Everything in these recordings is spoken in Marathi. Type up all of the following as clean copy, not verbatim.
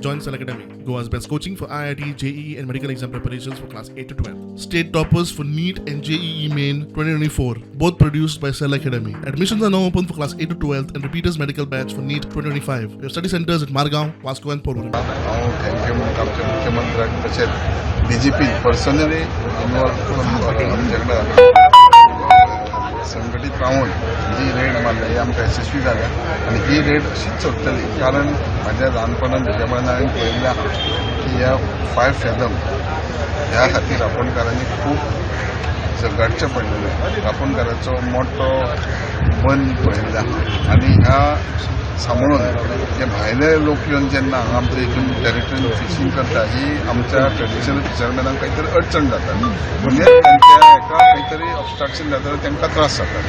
Join Cell Academy, Goa's best coaching for IIT, JEE, and medical exam preparations for class 8 to 12. State toppers for NEET and JEE Main 2024, both produced by Cell Academy. Admissions are now open for class 8 to 12 and repeaters medical batch for NEET 2025. We have study centers at Margao, Vasco, and Porvorim. Thank you म्हणून आमच्या मुख्यमंत्र्यांक तशेंच DGP पर्सनली इन्वॉल्व करून आमच्याकडे संघटीत राहून जी रेड मारली ही आमकां यशस्वी जाल्या आनी ही रेड अशीच चलतली कारण म्हाज्या ल्हानपणांत भुरगेपणांत हांवें पळयल्लें आहा की ह्या 5 फेदम ह्या खातीर रांपोणकारांनी खूब झगडचें पडलेलें. रांपोणकाराचो मोठो बंद पळयल्लो आहा आनी ह्या सांबाळून हे भायले लोक येवन जेन्ना हांगा आमच्या हितून टॅरिटरीन फिशींग करता ही आमच्या ट्रेडिशनल फिशरमॅनांक खंय तरी अडचण जाता म्हणजे तांच्या हेका खंय तरी ऑब्स्ट्रक्शन जाता जाल्यार तांकां त्रास जाता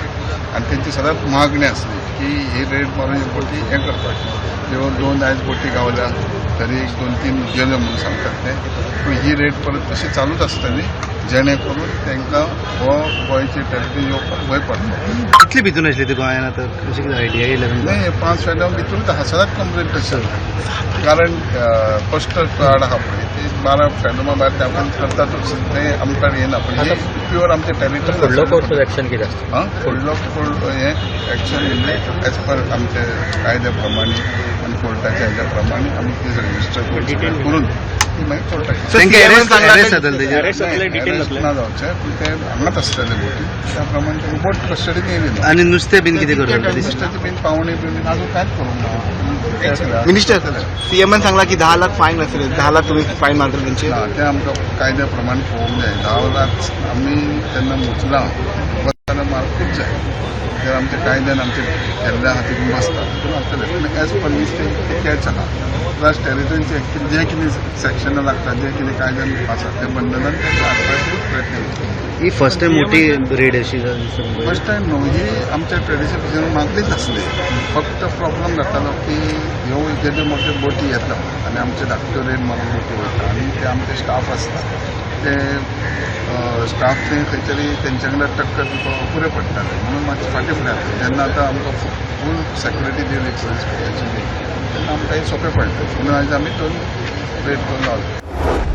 आनी तेंची सदांच मागणी आसली की ही रेड मारून ही बोटी हें करपाची ज्यो 2 आयज बोटी गावल्या तरी 2-3 गेल्यो म्हणून सांगतात ते पूण ही रेड परत तशी चालूच आसतली जेणे करून तांकां हो गोंयची टॅरिटरी येवपाक भंय पडटा. कितली भितून आसली ती गोंयांत आतां कशी कितें आयडिया येयला नाही 5 फेदम भितरूच आहा सदांच कंप्लेंट तशी कारण फस्ट कार्ड आहा पळय ती 12 फेदमा भायर ते आपण करतातूच ते आमकां येना पूण हे प्युअर आमचे टॅरिटरी फुडलो कोर्ट एक्शन कितें आसता फुडलो हें एक्शन म्हणजे एज पर आमचे कायद्या प्रमाणे आनी कोर्टाच्या हेज्या प्रमाणे आमी ती रजिस्टर करून ती मागीर कोर्टाची ना जावचें पूण ते हांगाच आसतले बोटी त्या प्रमाणे ते बोट कस्टडीन येयली आनी नुस्तें बीन कितें करता नुस्त्याची बीन पावणी बिवणी अजून कांयच करूंक ना. मिनिस्टर सीएमएन सांगला की 10 लाख फायन असेल 10 लाख तुम्ही फायन मारता त्यांची ते आमकां कायद्या प्रमाणे पळोवंक जाय 10 लाख आमी तेन्ना मुचलां बसताना मारकूच जाय जर आमच्या कायद्यान आमचे केल्ल्या हातीन बसता पूण आसतलें पूण एज पर वीस ते कॅच आहा प्लस टॅरिटरीचे जे कितें सेक्शनां लागता जे कितें कायद्यान आसा ते बंधनान तेंकां हाडपाचो प्रयत्न करता. ही फर्स्ट टायम मोठी रेड अशी फर्स्ट टायम न्हू ही आमच्या ट्रेडिशनल फिशरांक मागलीच आसली फक्त प्रॉब्लम जातालो की ह्यो जेदे मोठे बोटी येता आनी आमचे धाकट्यो रेड मारून बोटी वयता आनी ते आमचे स्टाफ आसता ते स्टाफ ते खंय तरी तेंचे कडेन टक्कर दिवपाक पुरे पडटाले म्हणून मातशें फाटीं फुडें जाता जेन्ना आतां आमकां फूल सेक्युरिटी दिली पुलीस तेन्ना आमकां हें सोंपें पडटा म्हणून आयज आमी रेड करून रावले.